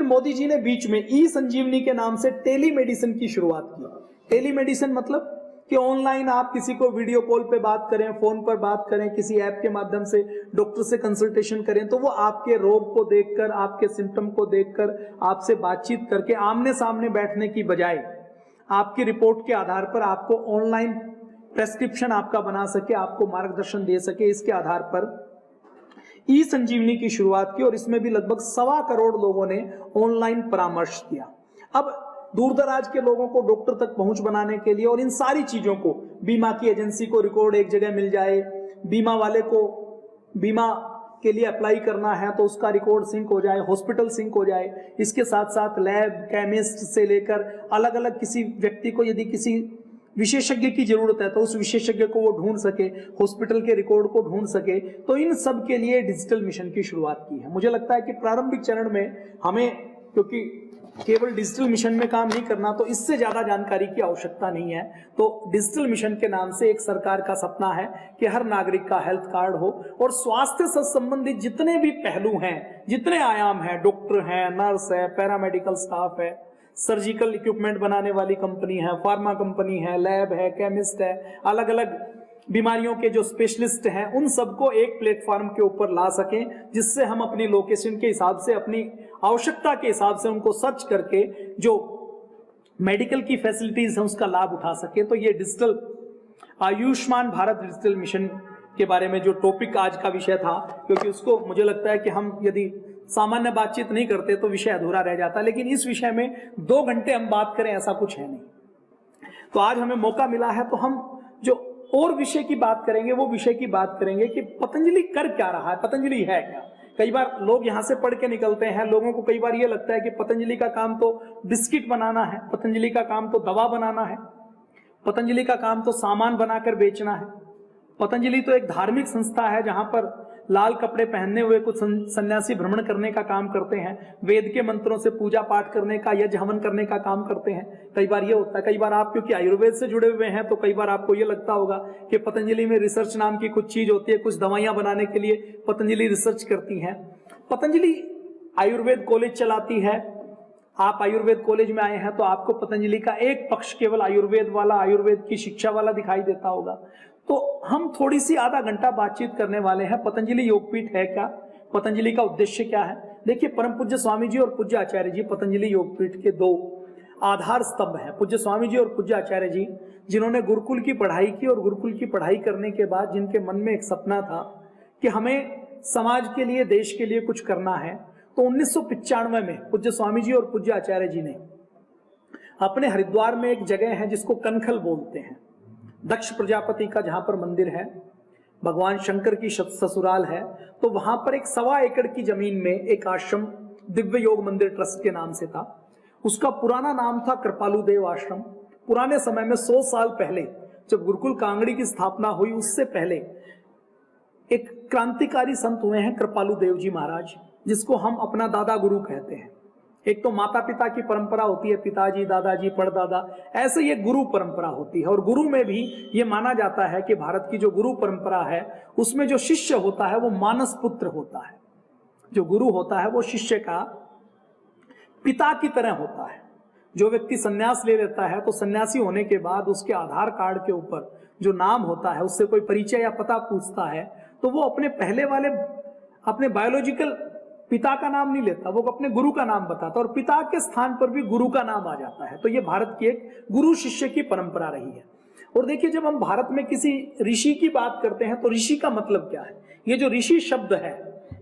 मोदी जी ने बीच में ई संजीवनी के नाम से टेलीमेडिसिन की शुरुआत की। टेलीमेडिसिन मतलब कि ऑनलाइन आप किसी को वीडियो कॉल पे बात करें, फोन पर बात करें, किसी ऐप के माध्यम से डॉक्टर से कंसल्टेशन करें, तो वो आपके रोग को देखकर, आपके सिम्टम को देखकर, आपसे बातचीत करके आमने सामने बैठने की बजाय आपकी रिपोर्ट के आधार पर आपको ऑनलाइन प्रेस्क्रिप्शन आपका बना सके, आपको मार्गदर्शन दे सके। इसके आधार पर ई संजीवनी की शुरुआत की और इसमें भी लगभग 1.25 करोड़ लोगों ने ऑनलाइन परामर्श दिया। अब दूर दराज के लोगों को डॉक्टर तक पहुंच बनाने के लिए और इन सारी चीजों को, बीमा की एजेंसी को रिकॉर्ड एक जगह मिल जाए, बीमा वाले को बीमा के लिए अप्लाई करना है तो उसका रिकॉर्ड सिंक हो जाए, हॉस्पिटल सिंक हो जाए, इसके साथ साथ लैब, केमिस्ट से लेकर अलग अलग किसी व्यक्ति को यदि किसी विशेषज्ञ की जरूरत है तो उस विशेषज्ञ को वो ढूंढ सके, हॉस्पिटल के रिकॉर्ड को ढूंढ सके, तो इन सब के लिए डिजिटल मिशन की शुरुआत की है। मुझे लगता है कि प्रारंभिक चरण में हमें, क्योंकि केवल डिजिटल मिशन में काम नहीं करना, तो इससे ज्यादा जानकारी की आवश्यकता नहीं है। तो डिजिटल मिशन के नाम से एक सरकार का सपना है कि हर नागरिक का हेल्थ कार्ड हो और स्वास्थ्य से संबंधित जितने भी पहलू हैं, जितने आयाम हैं, डॉक्टर हैं, नर्स है, पैरामेडिकल स्टाफ है, सर्जिकल इक्विपमेंट बनाने वाली कंपनी है, फार्मा कंपनी है, लैब है, केमिस्ट है, अलग अलग बीमारियों के जो स्पेशलिस्ट हैं, उन सबको एक प्लेटफॉर्म के ऊपर ला सकें, जिससे हम अपनी लोकेशन के हिसाब से, अपनी आवश्यकता के हिसाब से उनको सर्च करके जो मेडिकल की फैसिलिटीज है उसका लाभ उठा सके। तो ये digital Ayushman Bharat digital mission के बारे में जो टॉपिक आज का विषय था, क्योंकि उसको मुझे लगता है कि हम यदि सामान्य बातचीत नहीं करते तो विषय अधूरा रह जाता, लेकिन इस विषय में 2 घंटे हम बात करें ऐसा कुछ है नहीं। तो आज हमें मौका मिला है तो हम जो और विषय की बात करेंगे वो विषय की बात करेंगे कि पतंजलि कर क्या रहा है, पतंजलि है क्या। कई बार लोग यहां से पढ़ के निकलते हैं, लोगों को कई बार ये लगता है कि पतंजलि का काम तो बिस्किट बनाना है, पतंजलि का काम तो दवा बनाना है, पतंजलि का काम तो सामान बनाकर बेचना है। पतंजलि तो एक धार्मिक संस्था है जहां पर लाल कपड़े पहनने हुए कुछ सन्यासी भ्रमण करने का काम करते हैं, वेद के मंत्रों से पूजा पाठ करने का, यज्ञ हवन करने का काम करते हैं। कई बार ये होता है, कई बार आप क्योंकि आयुर्वेद से जुड़े हुए हैं तो कई बार आपको ये लगता होगा कि पतंजलि में रिसर्च नाम की कुछ चीज होती है, कुछ दवाइयां बनाने के लिए पतंजलि रिसर्च करती है। पतंजलि आयुर्वेद कॉलेज चलाती है। आप आयुर्वेद कॉलेज में आए हैं तो आपको पतंजलि का एक पक्ष केवल आयुर्वेद वाला, आयुर्वेद की शिक्षा वाला दिखाई देता होगा। तो हम थोड़ी सी आधा घंटा बातचीत करने वाले हैं। पतंजलि योगपीठ है क्या, पतंजलि का उद्देश्य क्या है। देखिए, परम पूज्य स्वामी जी और पूज्य आचार्य जी पतंजलि योगपीठ के 2 आधार स्तंभ हैं। पूज्य स्वामी जी और पूज्य आचार्य जी, जिन्होंने गुरुकुल की पढ़ाई की और गुरुकुल की पढ़ाई करने के बाद जिनके मन में एक सपना था कि हमें समाज के लिए, देश के लिए कुछ करना है, तो 1995 में पूज्य स्वामी जी और पूज्य आचार्य जी ने अपने हरिद्वार में एक जगह है जिसको कनखल बोलते हैं, दक्ष प्रजापति का जहां पर मंदिर है, भगवान शंकर की ससुराल है, तो वहां पर एक 1.25 एकड़ की जमीन में एक आश्रम दिव्य योग मंदिर ट्रस्ट के नाम से था। उसका पुराना नाम था कृपालु देव आश्रम। पुराने समय में 100 साल पहले जब गुरुकुल कांगड़ी की स्थापना हुई, उससे पहले एक क्रांतिकारी संत हुए हैं कृपालु देव जी महाराज, जिसको हम अपना दादा गुरु कहते हैं। एक तो माता पिता की परंपरा होती है, पिताजी, दादाजी, परदादा, ऐसे ये गुरु परंपरा होती है। और गुरु में भी ये माना जाता है कि भारत की जो गुरु परंपरा है उसमें जो शिष्य होता है वो मानस पुत्र होता है। जो गुरु होता है वो शिष्य का पिता की तरह होता है। जो व्यक्ति सन्यास ले लेता है तो सन्यासी होने के बाद उसके आधार कार्ड के ऊपर जो नाम होता है, उससे कोई परिचय या पता पूछता है तो वो अपने पहले वाले, अपने बायोलॉजिकल पिता का नाम नहीं लेता, वो अपने गुरु का नाम बताता, और पिता के स्थान पर भी गुरु का नाम आ जाता है। तो ये भारत की एक गुरु शिष्य की परंपरा रही है। और देखिए, जब हम भारत में किसी ऋषि की बात करते हैं तो ऋषि का मतलब क्या है। ये जो ऋषि शब्द है,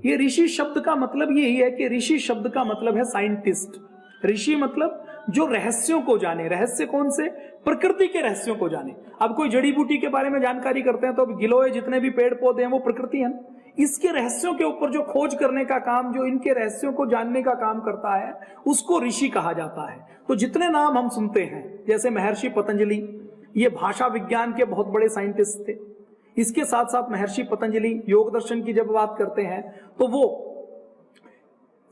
ये ऋषि शब्द का मतलब यही है कि ऋषि शब्द का मतलब है साइंटिस्ट। ऋषि मतलब जो रहस्यों को जाने। रहस्य कौन से? प्रकृति के रहस्यों को जाने। अब कोई जड़ी बूटी के बारे में जानकारी करते हैं तो अब गिलोय जितने भी पेड़ पौधे हैं वो प्रकृति है। इसके रहस्यों के ऊपर जो खोज करने का काम, जो इनके रहस्यों को जानने का काम करता है, उसको ऋषि कहा जाता है। तो जितने नाम हम सुनते हैं, जैसे महर्षि पतंजलि, ये भाषा विज्ञान के बहुत बड़े साइंटिस्ट थे। इसके साथ साथ महर्षि पतंजलि योग दर्शन की जब बात करते हैं तो वो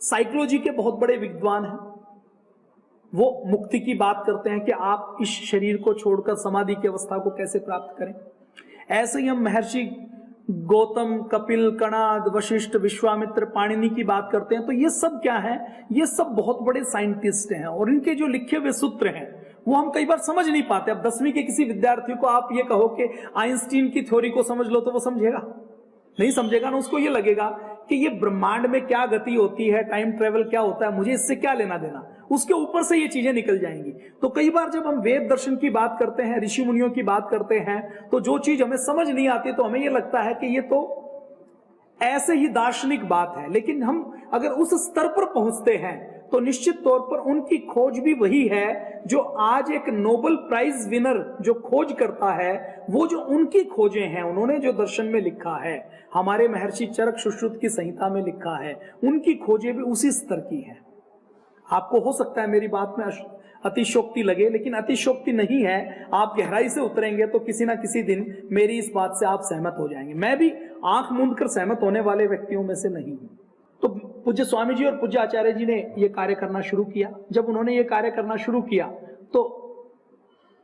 साइकोलॉजी के बहुत बड़े विद्वान हैं। वो मुक्ति की बात करते हैं कि आप इस शरीर को छोड़कर समाधि की अवस्था को कैसे प्राप्त करें। ऐसे ही हम महर्षि गौतम, कपिल, कणाद, वशिष्ठ, विश्वामित्र, पाणिनि की बात करते हैं, तो ये सब क्या है, ये सब बहुत बड़े साइंटिस्ट हैं और इनके जो लिखे हुए सूत्र हैं वो हम कई बार समझ नहीं पाते। अब 10वीं के किसी विद्यार्थी को आप ये कहो कि आइंस्टीन की थ्योरी को समझ लो, तो वो समझेगा नहीं, समझेगा ना। उसको ये लगेगा कि ये ब्रह्मांड में क्या गति होती है, टाइम ट्रेवल क्या होता है, मुझे इससे क्या लेना देना, उसके ऊपर से ये चीजें निकल जाएंगी। तो कई बार जब हम वेद दर्शन की बात करते हैं, ऋषि मुनियों की बात करते हैं, तो जो चीज हमें समझ नहीं आती तो हमें ये लगता है कि ये तो ऐसे ही दार्शनिक बात है। लेकिन हम अगर उस स्तर पर पहुंचते हैं तो निश्चित तौर पर उनकी खोज भी वही है जो आज एक नोबेल प्राइज विनर जो खोज करता है, वो जो उनकी खोजें हैं, उन्होंने जो दर्शन में लिखा है, हमारे महर्षि चरक सुश्रुत की संहिता में लिखा है, उनकी खोजें भी उसी स्तर की हैं। आपको हो सकता है मेरी बात में अतिशोक्ति लगे, लेकिन अतिशोक्ति नहीं है। आप गहराई से उतरेंगे तो किसी ना किसी दिन मेरी इस बात से आप सहमत हो जाएंगे। मैं भी आंख मूंद कर सहमत होने वाले व्यक्तियों में से नहीं हूं। तो पूज्य स्वामी जी और पूज्य आचार्य जी ने यह कार्य करना शुरू किया। जब उन्होंने ये कार्य करना शुरू किया तो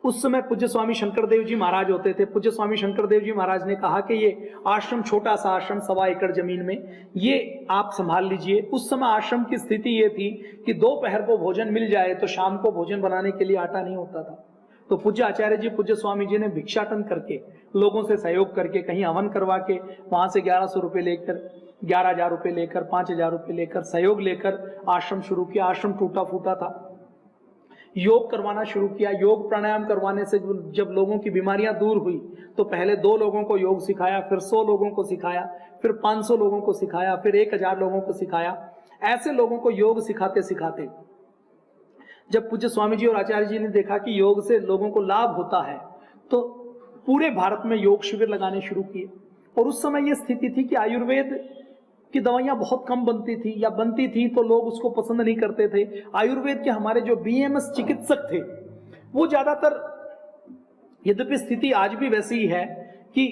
उस समय पूज्य स्वामी शंकरदेव जी महाराज होते थे। पूज्य स्वामी शंकरदेव जी महाराज ने कहा कि ये आश्रम, छोटा सा आश्रम, 1.25 एकड़ जमीन में, ये आप संभाल लीजिए। उस समय आश्रम की स्थिति ये थी कि दोपहर को भोजन मिल जाए तो शाम को भोजन बनाने के लिए आटा नहीं होता था। तो पूज्य आचार्य जी, पूज्य स्वामी जी ने भिक्षाटन करके, लोगों से सहयोग करके, कहीं हवन करवा के वहां से 1100 रुपए लेकर, 11,000 रुपए लेकर, 5,000 रुपए लेकर, सहयोग लेकर आश्रम शुरू किया। आश्रम टूटा फूटा था। योग करवाना शुरू किया। योग प्राणायाम करवाने से जब लोगों की बीमारियां दूर हुई तो पहले 2 लोगों को योग सिखाया, फिर 100 लोगों को सिखाया, फिर 500 लोगों को सिखाया, फिर 1000 लोगों को सिखाया। ऐसे लोगों को योग सिखाते सिखाते जब पूज्य स्वामी जी और आचार्य जी ने देखा कि योग से लोगों को लाभ होता है तो पूरे भारत में योग शिविर लगाने शुरू किए। और उस समय यह स्थिति थी कि आयुर्वेद की दवाइयां बहुत कम बनती थी, या बनती थी तो लोग उसको पसंद नहीं करते थे। आयुर्वेद के हमारे जो बीएमएस चिकित्सक थे वो ज्यादातर, यद्यपि स्थिति आज भी वैसी ही है कि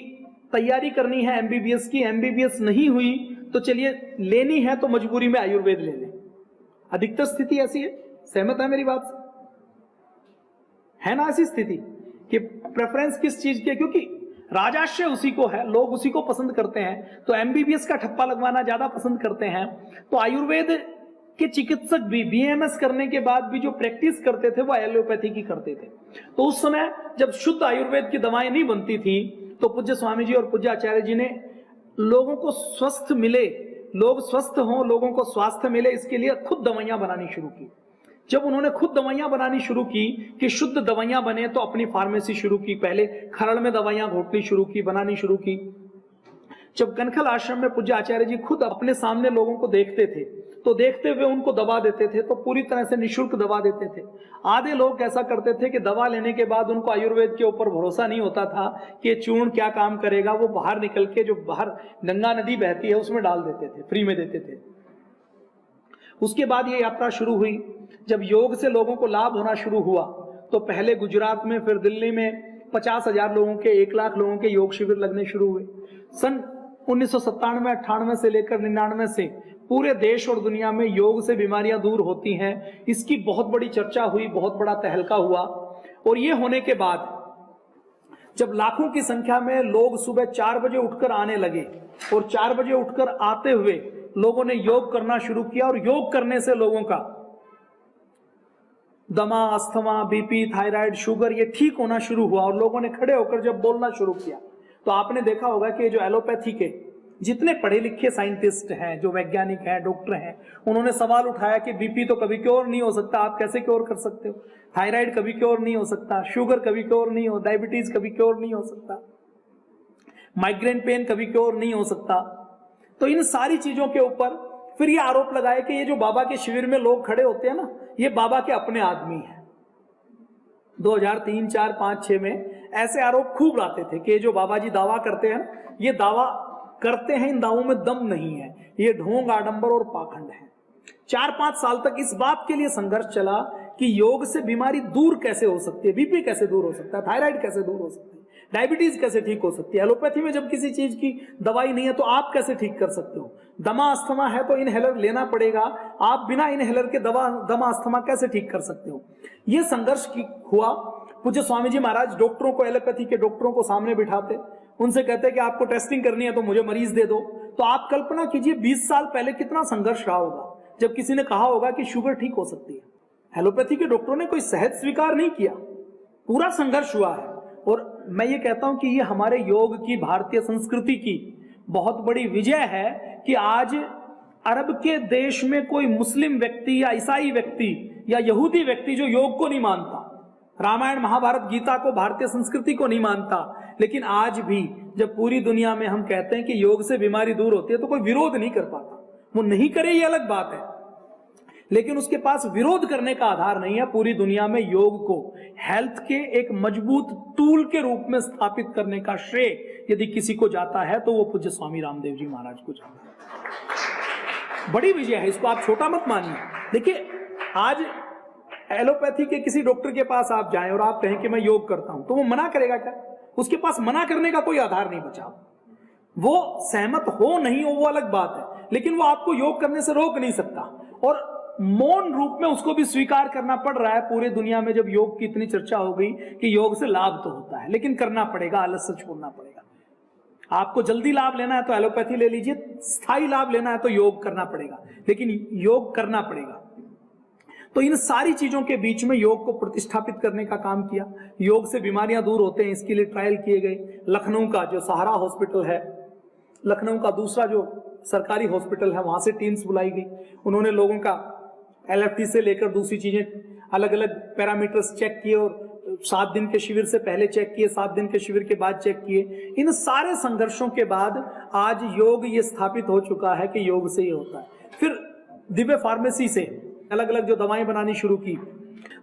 तैयारी करनी है एमबीबीएस की, एमबीबीएस नहीं हुई तो चलिए लेनी है तो मजबूरी में आयुर्वेद ले लें। अधिकतर स्थिति ऐसी है। सहमत है मेरी बात से? है ना ऐसी स्थिति कि प्रेफरेंस किस चीज की है? क्योंकि राजाश्रय उसी को है, लोग उसी को पसंद करते हैं, तो एमबीबीएस का ठप्पा लगवाना ज्यादा पसंद करते हैं। तो आयुर्वेद के चिकित्सक भी बीएमएस करने के बाद भी जो प्रैक्टिस करते थे वो एलोपैथी की करते थे। तो उस समय जब शुद्ध आयुर्वेद की दवाएं नहीं बनती थी तो पूज्य स्वामी जी और पूज्य आचार्य जी ने लोगों को स्वस्थ मिले, लोग स्वस्थ हों, लोगों को स्वास्थ्य मिले, इसके लिए खुद दवाइयां बनानी शुरू की। जब उन्होंने खुद दवाइयां बनानी शुरू की कि शुद्ध दवाइयां बने तो अपनी फार्मेसी शुरू की। पहले खरड़ में दवाइयां घोटनी शुरू की, बनानी शुरू की। जब कनखल आश्रम में पूज्य आचार्य जी खुद अपने सामने लोगों को देखते थे तो देखते हुए उनको दवा देते थे, तो पूरी तरह से निःशुल्क दवा देते थे। आधे लोग ऐसा करते थे कि दवा लेने के बाद उनको आयुर्वेद के ऊपर भरोसा नहीं होता था कि चूर्ण क्या काम करेगा, वो बाहर निकल के जो बाहर गंगा नदी बहती है उसमें डाल देते थे, फ्री में देते थे। उसके बाद ये यात्रा शुरू हुई। जब योग से लोगों को लाभ होना शुरू हुआ तो पहले गुजरात में, फिर दिल्ली में 50,000 लोगों के, 1 लाख लोगों के योग शिविर लगने शुरू हुए। सन 1997-98 से लेकर 99 से पूरे देश और दुनिया में योग से बीमारियां दूर होती हैं, इसकी बहुत बड़ी चर्चा हुई, बहुत बड़ा तहलका हुआ। और ये होने के बाद जब लाखों की संख्या में लोग सुबह 4 बजे उठकर आने लगे और 4 बजे उठकर आते हुए लोगों ने योग करना शुरू किया, और योग करने से लोगों का दमा, अस्थमा, बीपी, थायराइड, शुगर ये ठीक होना शुरू हुआ। और लोगों ने खड़े होकर जब बोलना शुरू किया तो आपने देखा होगा कि जो एलोपैथी के जितने पढ़े लिखे साइंटिस्ट हैं, जो वैज्ञानिक हैं, डॉक्टर हैं, उन्होंने सवाल उठाया कि बीपी तो कभी क्योर नहीं हो सकता, आप कैसे क्योर कर सकते हो? थायराइड कभी क्योर नहीं हो सकता, शुगर कभी क्योर नहीं हो, डायबिटीज कभी क्योर नहीं हो सकता, माइग्रेन पेन कभी क्योर नहीं हो सकता। तो इन सारी चीजों के ऊपर फिर ये आरोप लगाया कि ये जो बाबा के शिविर में लोग खड़े होते हैं ना, ये बाबा के अपने आदमी हैं। 2003, 4, 5, 6 में ऐसे आरोप खूब लाते थे कि जो बाबा जी दावा करते हैं, ये दावा करते हैं, इन दावों में दम नहीं है, ये ढोंग, आडंबर और पाखंड है। 4-5 साल तक इस बात के लिए संघर्ष चला कि योग से बीमारी दूर कैसे हो सकती है, बीपी कैसे दूर हो सकता है, थायराइड कैसे दूर हो सकती है, डायबिटीज कैसे ठीक हो सकती है। एलोपैथी में जब किसी चीज की दवाई नहीं है तो आप कैसे ठीक कर सकते हो? दमा अस्थमा है तो इनहेलर लेना पड़ेगा, आप बिना इनहेलर के दमा अस्थमा कैसे ठीक कर सकते हो? ये संघर्ष हुआ पूज्य स्वामी जी महाराज डॉक्टरों को, एलोपैथी के डॉक्टरों को सामने बिठाते, उनसे कहते कि आपको टेस्टिंग करनी है तो मुझे मरीज दे दो। तो आप कल्पना कीजिए 20 साल पहले कितना संघर्ष रहा होगा जब किसी ने कहा होगा कि शुगर ठीक हो सकती है। एलोपैथी के डॉक्टरों ने कोई सहज स्वीकार नहीं किया, पूरा संघर्ष हुआ है। और मैं ये कहता हूं कि ये हमारे योग की, भारतीय संस्कृति की बहुत बड़ी विजय है कि आज अरब के देश में कोई मुस्लिम व्यक्ति या ईसाई व्यक्ति या यहूदी व्यक्ति जो योग को नहीं मानता, रामायण महाभारत गीता को, भारतीय संस्कृति को नहीं मानता, लेकिन आज भी जब पूरी दुनिया में हम कहते हैं कि योग से बीमारी दूर होती है तो कोई विरोध नहीं कर पाता। वो नहीं करे ये अलग बात है, लेकिन उसके पास विरोध करने का आधार नहीं है। पूरी दुनिया में योग को हेल्थ के एक मजबूत टूल के रूप में स्थापित करने का श्रेय यदि किसी को जाता है तो वो पूज्य स्वामी रामदेव जी महाराज को जाता है। बड़ी विजय है, इसको आप छोटा मत मानिए। देखिए आज एलोपैथी के किसी डॉक्टर के पास आप जाएं और आप कहें कि मैं योग करता हूं तो वो मना करेगा क्या? उसके पास मना करने का कोई आधार नहीं बचा। वो सहमत हो नहीं हो वो अलग बात है, लेकिन वो आपको योग करने से रोक नहीं सकता। और मौन रूप में उसको भी स्वीकार करना पड़ रहा है पूरी दुनिया में, जब योग की इतनी चर्चा हो गई कि योग से लाभ तो होता है, लेकिन करना पड़ेगा, आलस्य छोड़ना पड़ेगा। आपको जल्दी लाभ लेना है तो एलोपैथी ले लीजिए, स्थायी लाभ लेना है तो योग करना पड़ेगा, लेकिन योग करना पड़ेगा। तो इन सारी चीजों के बीच में योग को प्रतिष्ठापित करने का काम किया। योग से बीमारियां दूर होते हैं, इसके लिए ट्रायल किए गए। लखनऊ का जो सहारा हॉस्पिटल है, लखनऊ का दूसरा जो सरकारी हॉस्पिटल है, वहां से टीम्स बुलाई गई। उन्होंने लोगों का एलएफटी से लेकर दूसरी चीजें, अलग अलग पैरामीटर्स चेक किए और 7 दिन के शिविर से पहले चेक किए, 7 दिन के शिविर के बाद चेक किए। इन सारे संघर्षों के बाद आज योग ये स्थापित हो चुका है कि योग से ये होता है। फिर दिव्य फार्मेसी से अलग अलग जो दवाएं बनानी शुरू की,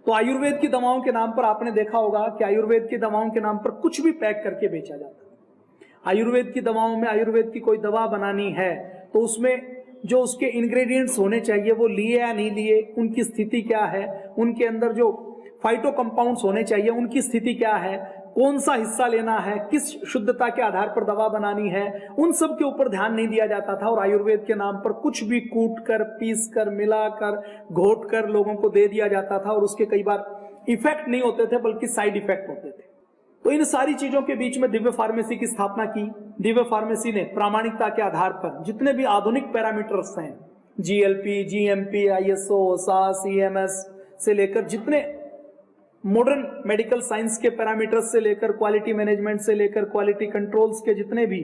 तो आयुर्वेद की दवाओं के नाम पर आपने देखा होगा कि आयुर्वेद की दवाओं के नाम पर कुछ भी पैक करके बेचा जाता है। आयुर्वेद की दवाओं में आयुर्वेद की कोई दवा बनानी है तो उसमें जो उसके इंग्रेडिएंट्स होने चाहिए वो लिए या नहीं लिए, उनकी स्थिति क्या है, उनके अंदर जो फाइटो कंपाउंड्स होने चाहिए उनकी स्थिति क्या है, कौन सा हिस्सा लेना है, किस शुद्धता के आधार पर दवा बनानी है, उन सब के ऊपर ध्यान नहीं दिया जाता था। और आयुर्वेद के नाम पर कुछ भी कूट कर, पीस कर, मिलाकर, घोट कर लोगों को दे दिया जाता था और उसके कई बार इफेक्ट नहीं होते थे बल्कि साइड इफेक्ट होते थे। तो इन सारी चीजों के बीच में दिव्य फार्मेसी की स्थापना की। दिव्य फार्मेसी ने प्रामाणिकता के आधार पर जितने भी आधुनिक पैरामीटर्स हैं, जीएलपी, जीएमपी, आईएसओ, सास, सीएमएस से लेकर जितने मॉडर्न मेडिकल साइंस के पैरामीटर्स से लेकर क्वालिटी मैनेजमेंट से लेकर क्वालिटी कंट्रोल्स के जितने भी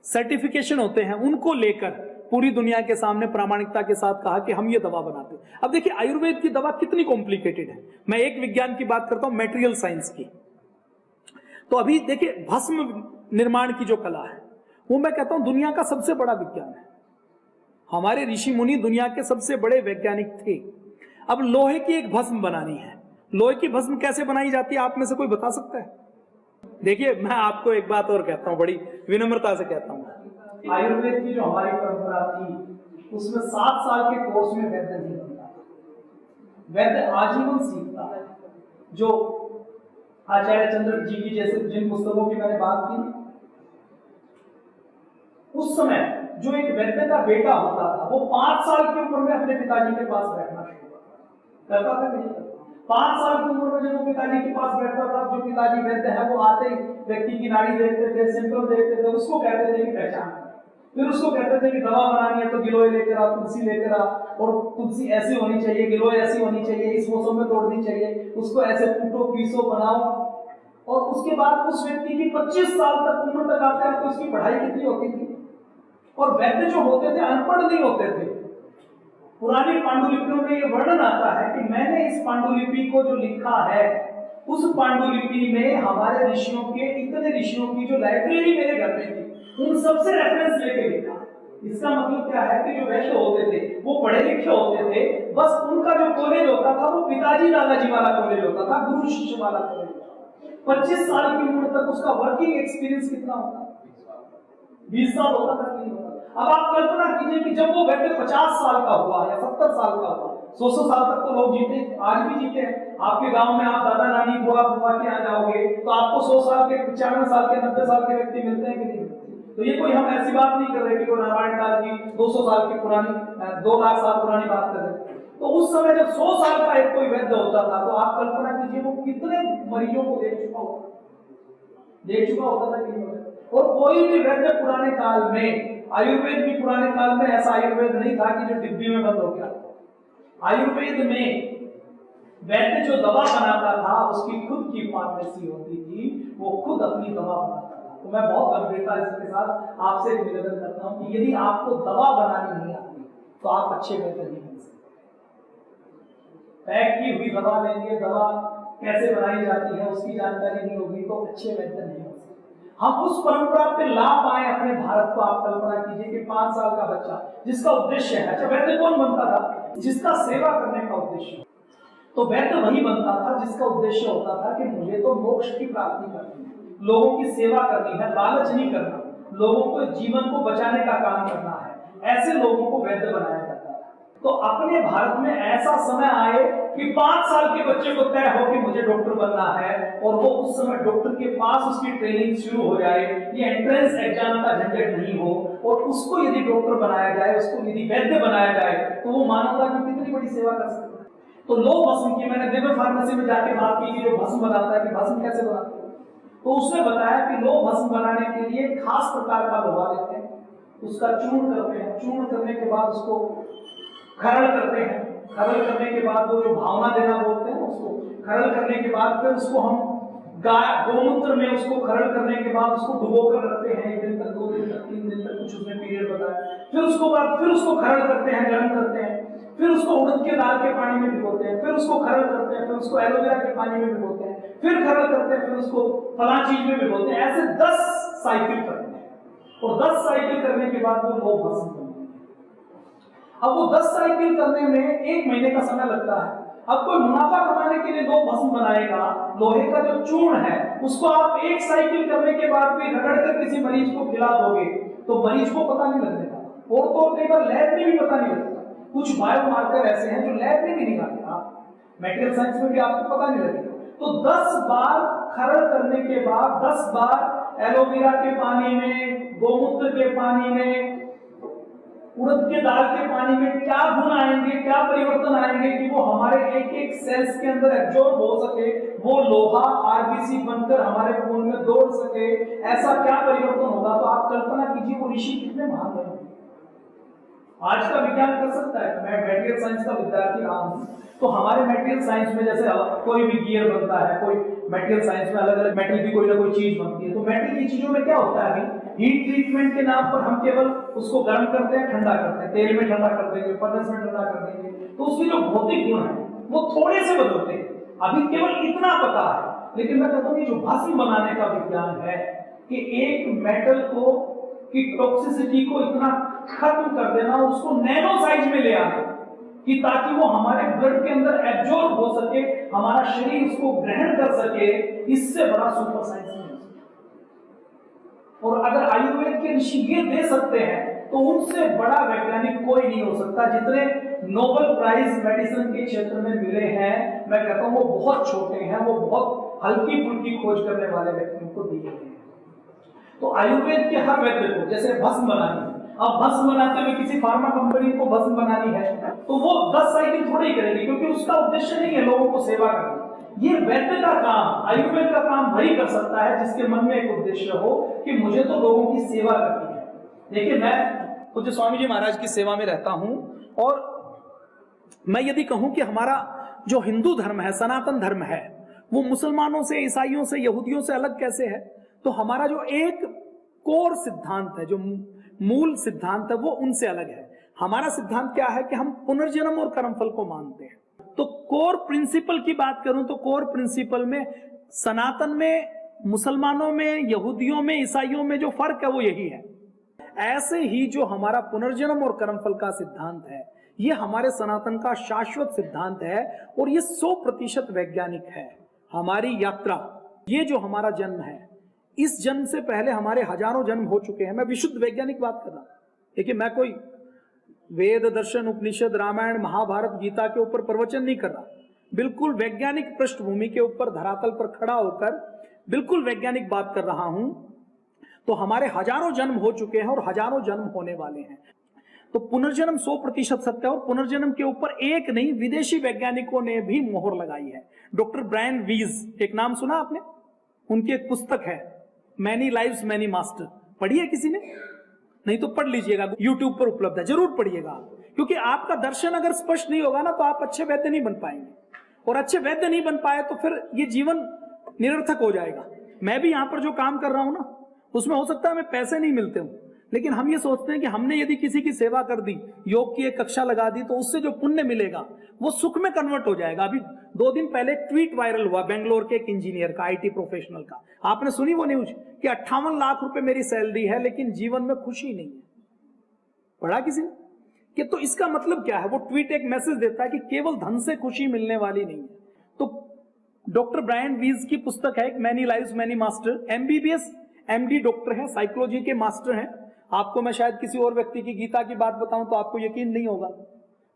सर्टिफिकेशन होते हैं, उनको लेकर पूरी दुनिया के सामने प्रामाणिकता के साथ कहा कि हम ये दवा बनाते हैं। अब देखिए आयुर्वेद की दवा कितनी कॉम्प्लिकेटेड है। मैं एक विज्ञान की बात करता हूं, मेटेरियल साइंस की। तो अभी देखिए भस्म निर्माण की जो कला है वो मैं कहता हूं दुनिया का सबसे बड़ा विज्ञान है। हमारे ऋषि मुनि दुनिया के सबसे बड़े वैज्ञानिक थे। अब लोहे की एक भस्म बनानी है, लोहे की भस्म कैसे बनाई जाती है, आप में से कोई बता सकता है? देखिए मैं आपको एक बात और कहता हूं, बड़ी विनम्रता से कहता हूं, आयुर्वेद की जो हमारी परंपरा थी उसमें 7 साल के कोर्स में वैद्य नहीं बनता, वैद्य आजीवन सीखता है। जो आचार्य चंद्र जी की जैसे जिन पुस्तकों की मैंने बात की, उस समय जो एक वैद्य का बेटा होता था वो 5 साल की उम्र में अपने पिताजी के पास बैठना शुरू करता था। नहीं 5 साल की उम्र में जब वो पिताजी के पास बैठता था, जो पिताजी वैद्य है वो आते ही व्यक्ति की नाड़ी देखते थे, सिम्टम देखते थे, उसको कहते थे कि पहचान, फिर उसको कहते थे कि दवा बनानी है तो गिलोय लेकर आ, तुलसी लेकर आ, और तुलसी ऐसी होनी चाहिए, गिलोय ऐसी होनी चाहिए, इस मौसम में तोड़नी चाहिए, उसको ऐसे कूटो, पीसो, बनाओ। और उसके बाद उस व्यक्ति की 25 साल तक उम्र तक आते हैं तो उसकी पढ़ाई कितनी होती थी। और वैद्य जो होते थे अनपढ़ नहीं होते थे। पुरानी पांडुलिपियों में ये वर्णन आता है कि मैंने इस पांडुलिपि को जो लिखा है, उस पांडुलिपि में हमारे ऋषियों के, इतने ऋषियों की जो लाइब्रेरी मेरे घर में थी, उन सबसे रेफरेंस लेके लिखा। इसका मतलब क्या है कि जो वैद्य होते थे वो पढ़े लिखे होते थे, बस उनका जो कॉलेज होता था वो पिताजी दादाजी वाला कॉलेज होता था, गुरु शिष्य वाला कॉलेज होता था। 25 साल की उम्र तक उसका वर्किंग एक्सपीरियंस कितना होता? 20 साल होता था कि नहीं होता? अब आप कल्पना कीजिए कि जब वो व्यक्ति 50 साल का हुआ या 70 साल का हुआ, 100 साल तक तो लोग जीते, आज भी जीते हैं। आपके गांव में आप दादा नानी बुआ बुआ के यहाँ जाओगे तो आपको 100 साल के, 95 साल के, 90 साल के व्यक्ति मिलते हैं कि नहीं? तो ये कोई हम ऐसी बात नहीं कर रहे कि वो रामायण काल की 200 साल की पुरानी, 2 लाख साल पुरानी बात कर रहे हैं। तो उस समय जब 100 साल का एक कोई वैद्य होता था तो आप कल्पना कीजिए वो कितने मरीजों को देख चुका होता था कि नहीं। और कोई भी वैद्य पुराने काल में, आयुर्वेद भी पुराने काल में ऐसा आयुर्वेद नहीं था कि जो डिब्बी में बंद हो गया। आयुर्वेद में वैद्य जो दवा बनाता था उसकी खुद की फार्मेसी होती थी, वो खुद अपनी दवा बनाता था। तो मैं बहुत गंभीरता इसके साथ आपसे निवेदन करता हूं कि यदि आपको दवा बनानी नहीं आती तो आप अच्छे वैद्य नहीं बन सकते। पैक की हुई दवा लेंगे, दवा कैसे बनाई जाती है उसकी जानकारी नहीं होगी तो अच्छे वैद्य नहीं हो सकते। हम उस परंपरा पे ला पाए अपने भारत को। आप कल्पना कीजिए कि 5 साल का बच्चा जिसका उद्देश्य है, अच्छा वैद्य कौन बनता था? जिसका सेवा करने का उद्देश्य। तो वैद्य वही बनता था जिसका उद्देश्य होता था कि मुझे तो मोक्ष की प्राप्ति करनी है, लोगों की सेवा करनी है, लालच नहीं करना, लोगों को जीवन को बचाने का काम करना है। ऐसे लोगों को वैद्य बनाया जाता था। तो अपने भारत में ऐसा समय आए कि 5 साल के बच्चे को तय हो कि मुझे डॉक्टर बनना है और वो उस समय डॉक्टर के पास उसकी ट्रेनिंग शुरू हो जाए, ये एंट्रेंस एग्जाम का झंझट नहीं हो और उसको यदि डॉक्टर बनाया जाए, उसको यदि वैद्य बनाया जाए तो वो मानवता की कितनी बड़ी सेवा कर सकता है। तो लो भस्म की मैंने दिव्य फार्मेसी में जाके बात की कि जो भस्म बनाता है कि भस्म कैसे बनाते हैं, तो उसने बताया कि लो भस्म बनाने के लिए खास प्रकार का लोहा लेते हैं, उसका चूर्ण करते हैं, चूर्ण करने के बाद उसको खरल करते हैं, खरल करने के बाद वो जो भावना देना बोलते हैं उसको खरल करने के बाद फिर उसको हम गोमूत्र में उसको खरल करने के बाद उसको डुबो कर रखते हैं 1 दिन तक, 2 दिन तक, 3 दिन तक, कुछ उसने पीरियड बताया। फिर उसको खरल करते हैं, गर्म करते हैं, फिर उसको उड़द के दाल के पानी में भिगोते हैं, फिर उसको खरल करते हैं, फिर उसको एलोवेरा के पानी में भिगोते हैं, फिर खरल करते हैं, फिर उसको फला चीज में भिगोते हैं। ऐसे 10 साइकिल करते हैं और 10 साइकिल करने के बाद वो लो भस्म बनते हैं। अब वो 10 साइकिल करने में 1 महीने का समय लगता है। अब कोई मुनाफा कमाने के लिए लो भस्म बनाएगा, लोहे का जो चूर्ण है उसको आप 1 साइकिल करने के बाद भी रगड़ कर किसी मरीज को खिला दोगे तो मरीज को पता नहीं लगने का। और तो कई बार लैब में भी पता नहीं लगता। कुछ बायोमार्कर ऐसे हैं जो लैब में भी नहीं आते, आप मेटेरियल साइंस में भी आपको पता नहीं लगेगा। तो 10 बार खरल करने के बाद 10 बार एलोवेरा के पानी में, गोमूत्र के पानी में, उड़द के दाल के पानी में क्या गुण आएंगे, क्या परिवर्तन आएंगे कि वो हमारे एक सेल्स के अंदर एब्जॉर्ब हो सके, वो लोहा आरबीसी बनकर हमारे खून में दौड़ सके, ऐसा क्या परिवर्तन होगा। तो आप कल्पना कीजिए वो ऋषि कितने महान बने। आज का विज्ञान कर सकता है। मैं मटेरियल साइंस का विद्यार्थी रहा हूं, तो हमारे मटेरियल साइंस में जैसे कोई भी गियर बनता है, कोई मटेरियल साइंस में अलग अलग मेटल की कोई ना कोई चीज बनती है। तो मेटल की चीजों में क्या होता है, हीट ट्रीटमेंट के नाम पर हम केवल उसको गर्म करते हैं, ठंडा करते हैं, तेल में ठंडा कर देंगे, फर्नेस में ठंडा कर देंगे, तो उसके जो भौतिक गुण है वो थोड़े से बदलते हैं। अभी केवल इतना पता है, लेकिन मैं कहता हूं कि जो भस्म बनाने का विज्ञान है कि एक मेटल को की टॉक्सिसिटी को इतना खत्म कर देना, उसको नैनो साइज में ले आना कि ताकि वो हमारे ब्लड के अंदर एब्जॉर्ब हो सके, हमारा शरीर उसको ग्रहण कर सके, इससे बड़ा सुपर साइंस नहीं हो सकता। और अगर आयुर्वेद के ऋषि ये दे सकते हैं तो उनसे बड़ा वैज्ञानिक कोई नहीं हो सकता। जितने नोबेल प्राइज मेडिसिन के क्षेत्र में मिले हैं, मैं कहता हूं वो बहुत छोटे हैं, वो बहुत हल्की फुल्की खोज करने वाले व्यक्तियों को दिए गए हैं। तो आयुर्वेद के हर वैद्य को जैसे भस्म बनानी है, अब भस्म बनाते हुए किसी फार्मा कंपनी को भस्म बनानी है तो वो 10 साइकिल थोड़ी करेगी, क्योंकि उसका उद्देश्य नहीं है लोगों को सेवा करना। ये वैद्य का काम, आयुर्वेद का काम वही कर सकता है जिसके मन में एक उद्देश्य हो कि मुझे तो लोगों की सेवा करनी है। देखिए, मैं पूज्य स्वामी जी महाराज की सेवा में रहता हूं और मैं यदि कहूं कि हमारा जो हिंदू धर्म है, सनातन धर्म है, वो मुसलमानों से, ईसाइयों से, यहूदियों से अलग कैसे है, तो हमारा जो एक कोर सिद्धांत है, जो मूल सिद्धांत है, वो उनसे अलग है। हमारा सिद्धांत क्या है कि हम पुनर्जन्म और कर्मफल को मानते हैं। तो कोर प्रिंसिपल की बात करूं तो कोर प्रिंसिपल में सनातन में, मुसलमानों में, यहूदियों में, ईसाइयों में जो फर्क है वो यही है। ऐसे ही जो हमारा पुनर्जन्म और कर्मफल का सिद्धांत है, ये हमारे सनातन का शाश्वत सिद्धांत है और ये 100% वैज्ञानिक है। हमारी यात्रा, ये जो हमारा जन्म है, इस जन्म से पहले हमारे हजारों जन्म हो चुके हैं। मैं विशुद्ध वैज्ञानिक बात कर रहा हूं। देखिए, मैं कोई वेद, दर्शन, उपनिषद, रामायण, महाभारत, गीता के ऊपर प्रवचन नहीं कर रहा। बिल्कुल वैज्ञानिक पृष्ठभूमि के ऊपर, धरातल पर खड़ा होकर बिल्कुल वैज्ञानिक बात कर रहा हूं। तो हमारे हजारों जन्म हो चुके हैं और हजारों जन्म होने वाले हैं। तो पुनर्जन्म 100% सत्य है, और पुनर्जन्म के ऊपर एक नहीं विदेशी वैज्ञानिकों ने भी मोहर लगाई है। डॉक्टर ब्रायन वीज, एक नाम सुना आपने? उनकी एक पुस्तक है मैनी लाइव्स मैनी मास्टर, पढ़ी है किसी ने? नहीं तो पढ़ लीजिएगा, यूट्यूब पर उपलब्ध है, जरूर पढ़िएगा, क्योंकि आपका दर्शन अगर स्पष्ट नहीं होगा ना तो आप अच्छे वैद्य नहीं बन पाएंगे, और अच्छे वैद्य नहीं बन पाए तो फिर ये जीवन निरर्थक हो जाएगा। मैं भी यहां पर जो काम कर रहा हूं ना, उसमें हो सकता है हमें पैसे नहीं मिलते हूं, लेकिन हम ये सोचते हैं कि हमने यदि किसी की सेवा कर दी, योग की एक कक्षा लगा दी, तो उससे जो पुण्य मिलेगा वो सुख में कन्वर्ट हो जाएगा। अभी 2 दिन पहले एक ट्वीट वायरल हुआ बेंगलोर के एक इंजीनियर का, आईटी प्रोफेशनल का, आपने सुनी वो न्यूज कि 58 लाख रुपए मेरी सैलरी है लेकिन जीवन में खुशी नहीं है। पढ़ा किसी ने? कि तो इसका मतलब क्या है? वो ट्वीट एक मैसेज देता है कि केवल धन से खुशी मिलने वाली नहीं है। तो डॉक्टर ब्रायन वीज की पुस्तक है एक many lives many master, MBBS MD doctor है, साइकोलॉजी के मास्टर हैं। आपको मैं शायद किसी और व्यक्ति की गीता की बात बताऊं तो आपको यकीन नहीं होगा,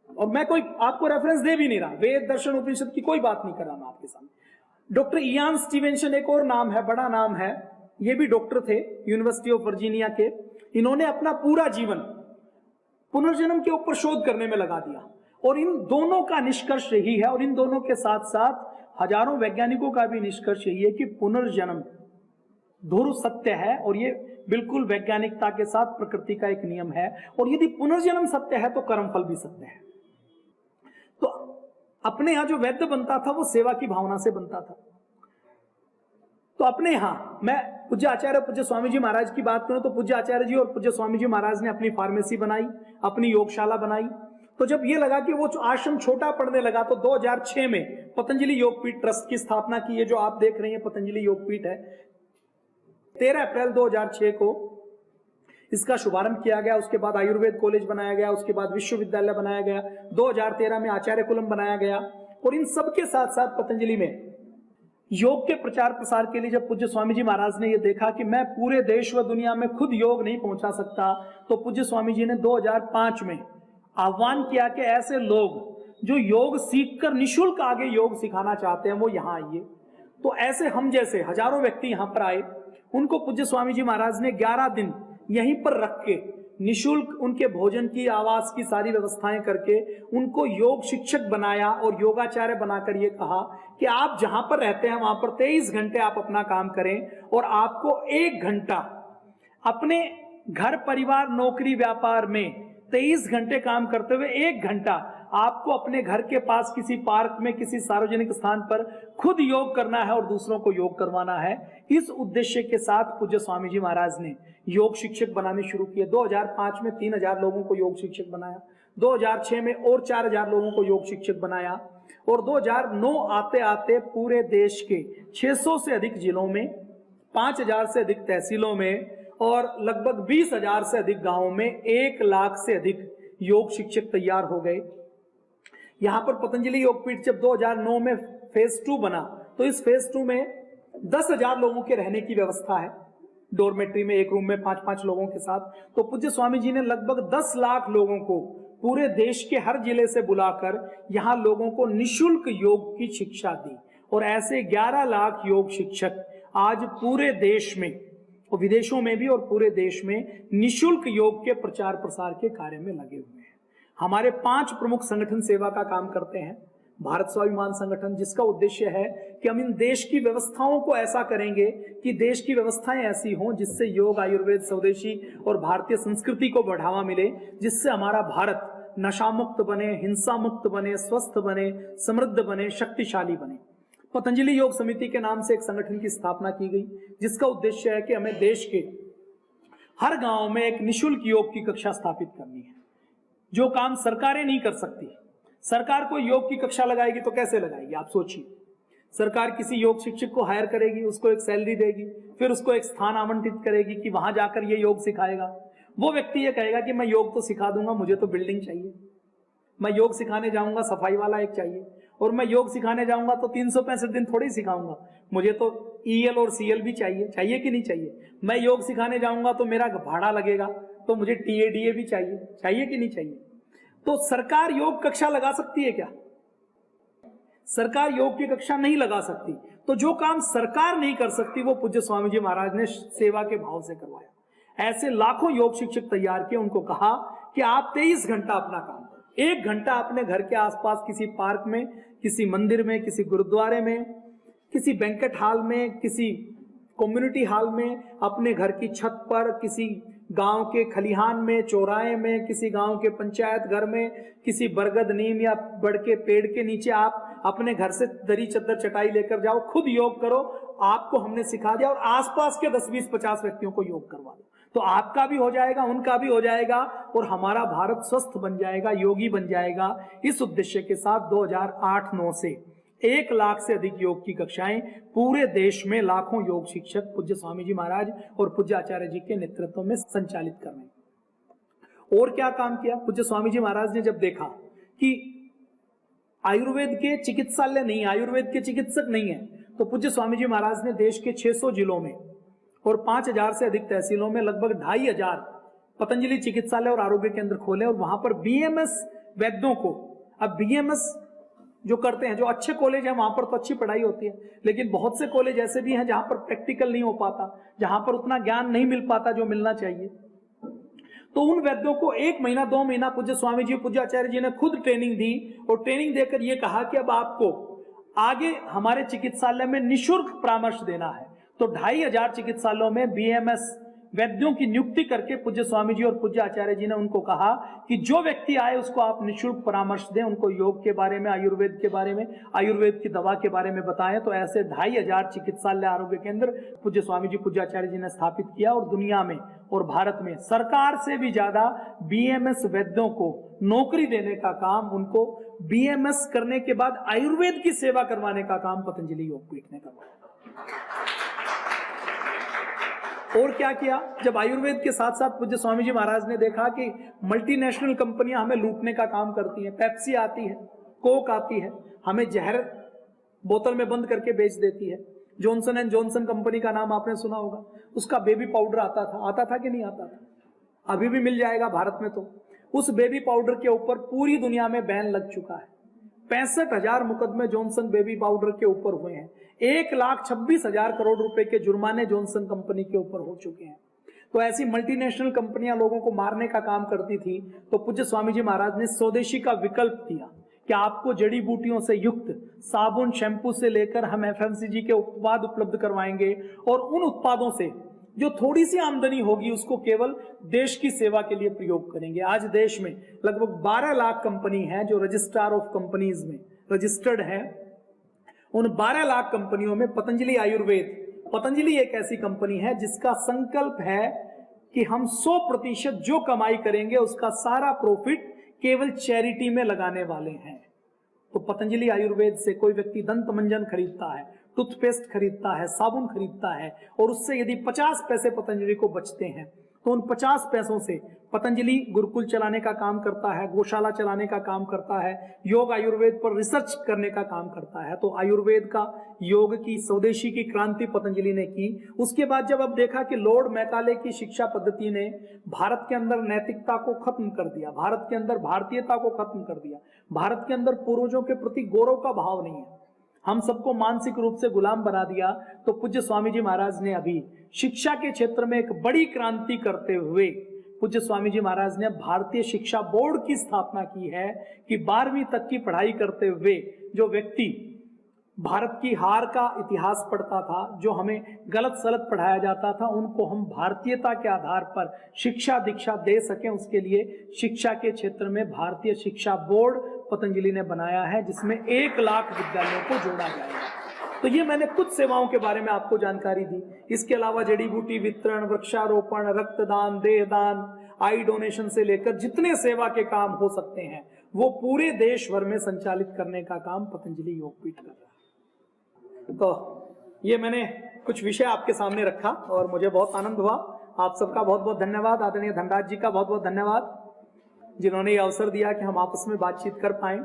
और मैं कोई आपको रेफरेंस दे भी नहीं रहा, वेद दर्शन उपनिषद की कोई बात नहीं कर रहा मैं आपके सामने। डॉक्टर इयान स्टीवेंसन एक और नाम है, बड़ा नाम है, ये भी डॉक्टर थे यूनिवर्सिटी ऑफ वर्जीनिया के। इन्होंने अपना पूरा जीवन पुनर्जन्म के ऊपर शोध करने में लगा दिया, और इन दोनों का निष्कर्ष यही है, और इन दोनों के साथ साथ हजारों वैज्ञानिकों का भी निष्कर्ष यही है कि पुनर्जन्म ध्रुव सत्य है, और ये बिल्कुल वैज्ञानिकता के साथ प्रकृति का एक नियम है। और यदि पुनर्जन्म सत्य है तो कर्मफल भी सत्य है। तो अपने यहां जो वैद्य बनता था वो सेवा की भावना से बनता था। तो अपने यहां मैं पूज्य आचार्य पूज्य स्वामी जी महाराज की बात करूं तो पूज्य आचार्य जी और पूज्य स्वामी जी महाराज ने अपनी फार्मेसी बनाई, अपनी योगशाला बनाई। तो जब ये लगा कि वो आश्रम छोटा पड़ने लगा तो 2006 में पतंजलि योगपीठ ट्रस्ट की स्थापना की है, जो आप देख रहे हैं पतंजलि योगपीठ है। 13 अप्रैल 2006 को इसका शुभारंभ किया गया। उसके बाद आयुर्वेद कॉलेज बनाया गया, उसके बाद विश्वविद्यालय बनाया गया, 2013 में आचार्य कुलम बनाया गया। और इन सबके साथ साथ पतंजलि में योग के प्रचार प्रसार के लिए जब पूज्य स्वामी जी महाराज ने यह देखा कि मैं पूरे देश व दुनिया में खुद योग नहीं पहुंचा सकता, तो पूज्य स्वामी जी ने 2005 में आह्वान किया कि ऐसे लोग जो योग सीखकर निःशुल्क आगे योग सिखाना चाहते हैं वो यहाँ आइए। तो ऐसे हम जैसे हजारों व्यक्ति यहाँ पर आए, उनको पूज्य स्वामी जी महाराज ने 11 दिन यहीं पर रख के निःशुल्क उनके भोजन की, आवास की सारी व्यवस्थाएं करके उनको योग शिक्षक बनाया और योगाचार्य बनाकर ये कहा कि आप जहां पर रहते हैं वहां पर 23 घंटे आप अपना काम करें, और आपको 1 घंटा अपने घर परिवार नौकरी व्यापार में 23 घंटे काम करते हुए 1 घंटा आपको अपने घर के पास किसी पार्क में, किसी सार्वजनिक स्थान पर खुद योग करना है और दूसरों को योग करवाना है। इस उद्देश्य के साथ पूज्य स्वामी जी महाराज ने योग शिक्षक बनाने शुरू किए। 2005 में 3000 लोगों को योग शिक्षक बनाया, 2006 में और 4000 लोगों को योग शिक्षक बनाया, और 2009 आते आते पूरे देश के 600 से अधिक जिलों में, 5000 से अधिक तहसीलों में और लगभग 20,000 से अधिक गांवों में 1 लाख से अधिक योग शिक्षक तैयार हो गए। यहां पर पतंजलि योगपीठ जब 2009 में फेज 2 बना, तो इस फेज 2 में 10,000 लोगों के रहने की व्यवस्था है, डोरमेट्री में, एक रूम में 5-5 लोगों के साथ। तो पूज्य स्वामी जी ने लगभग 10 लाख लोगों को पूरे देश के हर जिले से बुलाकर यहां लोगों को निःशुल्क योग की शिक्षा दी, और ऐसे 11 लाख योग शिक्षक आज पूरे देश में और विदेशों में भी और पूरे देश में निःशुल्क योग के प्रचार प्रसार के कार्य में लगे हुए हैं। हमारे 5 प्रमुख संगठन सेवा का काम करते हैं। भारत स्वाभिमान संगठन, जिसका उद्देश्य है कि हम इन देश की व्यवस्थाओं को ऐसा करेंगे कि देश की व्यवस्थाएं ऐसी हों जिससे योग, आयुर्वेद, स्वदेशी और भारतीय संस्कृति को बढ़ावा मिले, जिससे हमारा भारत नशा मुक्त बने, हिंसा मुक्त बने, स्वस्थ बने, समृद्ध बने, शक्तिशाली बने। पतंजलि योग समिति के नाम से एक संगठन की स्थापना की गई, जिसका उद्देश्य है कि हमें देश के हर गांव में एक निःशुल्क योग की कक्षा स्थापित करनी है, जो काम सरकारें नहीं कर सकती। सरकार कोई योग की कक्षा लगाएगी तो कैसे लगाएगी, आप सोचिए। सरकार किसी योग शिक्षक को हायर करेगी, उसको एक सैलरी देगी, फिर उसको एक स्थान आवंटित करेगी कि वहां जाकर ये योग सिखाएगा। वो व्यक्ति ये कहेगा कि मैं योग तो सिखा दूंगा, मुझे तो बिल्डिंग चाहिए, मैं योग सिखाने जाऊंगा, सफाई वाला एक चाहिए, और मैं योग सिखाने जाऊंगा तो 365 दिन थोड़ी सिखाऊंगा, मुझे तो EL और CL भी चाहिए। चाहिए कि नहीं चाहिए? मैं योग सिखाने जाऊंगा तो मेरा भाड़ा लगेगा, तो मुझे TADA भी चाहिए। चाहिए कि नहीं चाहिए? तो सरकार योग कक्षा लगा सकती है क्या? सरकार योग की कक्षा नहीं लगा सकती। तो जो काम सरकार नहीं कर सकती वो पूज्य स्वामी जी महाराज ने सेवा के भाव से करवाया। ऐसे लाखों योग शिक्षक तैयार किए। उनको कहा कि आप 23 घंटा अपना काम करें। 1 घंटा अपने घर के आसपास किसी पार्क में, किसी मंदिर में, किसी गुरुद्वारे में, किसी बैंकेट हॉल में, किसी कम्युनिटी हॉल में, अपने घर की छत पर, किसी गांव के खलिहान में, चौराहे में, किसी गांव के पंचायत घर में, किसी बरगद, नीम या बड़ के पेड़ के नीचे आप अपने घर से दरी चद्दर चटाई लेकर जाओ, खुद योग करो। आपको हमने सिखा दिया और आसपास के 10, 20, 50 व्यक्तियों को योग करवा दो, तो आपका भी हो जाएगा, उनका भी हो जाएगा और हमारा भारत स्वस्थ बन जाएगा, योगी बन जाएगा। इस उद्देश्य के साथ 2008-09 से 1 लाख से अधिक योग की कक्षाएं पूरे देश में लाखों योग शिक्षक पूज्य स्वामी जी महाराज और पूज्य आचार्य जी के नेतृत्व में संचालित कर रहे हैं। और क्या काम किया पूज्य स्वामी जी महाराज ने? जब देखा कि आयुर्वेद के चिकित्सालय नहीं, आयुर्वेद के चिकित्सक नहीं है, तो पूज्य स्वामी जी महाराज ने देश के 600 जिलों में और 5000 से अधिक तहसीलों में लगभग 2500 पतंजलि चिकित्सालय और आरोग्य केंद्र खोले और वहां पर बीएमएस वैद्यों को, अब बीएमएस जो करते हैं, जो अच्छे कॉलेज हैं वहां पर तो अच्छी पढ़ाई होती है, लेकिन बहुत से कॉलेज ऐसे भी हैं जहां पर प्रैक्टिकल नहीं हो पाता, जहां पर उतना ज्ञान नहीं मिल पाता जो मिलना चाहिए। तो उन वैद्यों को 1 महीना 2 महीना पूज्य स्वामी जी, पूज्य आचार्य जी ने खुद ट्रेनिंग दी और ट्रेनिंग देकर यह कहा कि अब आपको आगे हमारे चिकित्सालय में निःशुल्क परामर्श देना है। तो 2500 चिकित्सालयों में बीएमएस वैद्यों की नियुक्ति करके पूज्य स्वामी जी और पूज्य आचार्य जी ने उनको कहा कि जो व्यक्ति आए उसको आप निःशुल्क परामर्श दें, उनको योग के बारे में, आयुर्वेद के बारे में, आयुर्वेद की दवा के बारे में बताएं। तो ऐसे 2500 चिकित्सालय, आरोग्य केंद्र पूज्य स्वामी जी, पूज्य आचार्य जी ने स्थापित किया और दुनिया में और भारत में सरकार से भी ज्यादा बीएमएस वैद्यों को नौकरी देने का काम, उनको बीएमएस करने के बाद आयुर्वेद की सेवा करवाने का काम पतंजलि योगपीठ ने करवाया। और क्या किया? जब आयुर्वेद के साथ साथ पूज्य स्वामी जी महाराज ने देखा कि मल्टीनेशनल कंपनियां हमें लूटने का काम करती हैं, पेप्सी आती है, कोक आती है, हमें जहर बोतल में बंद करके बेच देती है। जॉनसन एंड जॉनसन कंपनी का नाम आपने सुना होगा, उसका बेबी पाउडर आता था कि नहीं आता था? अभी भी मिल जाएगा भारत में। तो उस बेबी पाउडर के ऊपर पूरी दुनिया में बैन लग चुका है। 65,000 मुकदमे जॉनसन बेबी पाउडर के ऊपर हुए हैं। 1,26,000 करोड़ रुपए के जुर्माने जॉनसन कंपनी के ऊपर हो चुके हैं। तो ऐसी मल्टीनेशनल कंपनियां लोगों को मारने का काम करती थी, तो पूज्य स्वामी जी महाराज ने स्वदेशी का विकल्प दिया कि आपको जड़ी बूटियों से युक्त साबुन, शैम्पू से लेकर हम एफएमसीजी के उत्पाद उपलब्ध करवाएंगे और उन उत्पादों से जो थोड़ी सी आमदनी होगी उसको केवल देश की सेवा के लिए प्रयोग करेंगे। आज देश में लगभग 12 लाख कंपनी है जो रजिस्ट्रार ऑफ कंपनीज में रजिस्टर्ड है। उन 12 लाख कंपनियों में पतंजलि आयुर्वेद, पतंजलि एक ऐसी कंपनी है जिसका संकल्प है कि हम 100% जो कमाई करेंगे उसका सारा प्रॉफिट केवल चैरिटी में लगाने वाले हैं। तो पतंजलि आयुर्वेद से कोई व्यक्ति दंत मंजन खरीदता है, टूथपेस्ट खरीदता है, साबुन खरीदता है और उससे यदि 50 पैसे पतंजलि को बचते हैं तो उन 50 पैसों से पतंजलि गुरुकुल चलाने का काम करता है, गौशाला चलाने का काम करता है, योग आयुर्वेद पर रिसर्च करने का काम करता है। तो आयुर्वेद का, योग की, स्वदेशी की क्रांति पतंजलि ने की। उसके बाद जब अब देखा कि लॉर्ड मैकाले की शिक्षा पद्धति ने भारत के अंदर नैतिकता को खत्म कर दिया, भारत के अंदर भारतीयता को खत्म कर दिया, भारत के अंदर पूर्वजों के प्रति गौरव का भाव नहीं है, हम सबको मानसिक रूप से गुलाम बना दिया, तो पूज्य स्वामी जी महाराज ने अभी शिक्षा के क्षेत्र में एक बड़ी क्रांति करते हुए पूज्य स्वामी जी महाराज ने भारतीय शिक्षा बोर्ड की स्थापना की है कि 12वीं तक की पढ़ाई करते हुए जो व्यक्ति भारत की हार का इतिहास पढ़ता था, जो हमें गलत सलत पढ़ाया जाता था, उनको हम भारतीयता के आधार पर शिक्षा दीक्षा दे सकें, उसके लिए शिक्षा के क्षेत्र में भारतीय शिक्षा बोर्ड पतंजलि ने बनाया है जिसमें 1 लाख विद्यालयों को जोड़ा जाएगा। तो ये मैंने कुछ सेवाओं के बारे में आपको जानकारी दी। इसके अलावा जड़ी बूटी वितरण, वृक्षारोपण, रक्तदान, देहदान, आई डोनेशन से लेकर जितने सेवा के काम हो सकते हैं वो पूरे देश भर में संचालित करने का काम पतंजलि योगपीठ कर रहा है। तो ये मैंने कुछ विषय आपके सामने रखा और मुझे बहुत आनंद हुआ। आप सबका बहुत बहुत धन्यवाद। आदरणीय धनराज जी का बहुत बहुत धन्यवाद जिन्होंने ये अवसर दिया कि हम आपस में बातचीत कर पाए।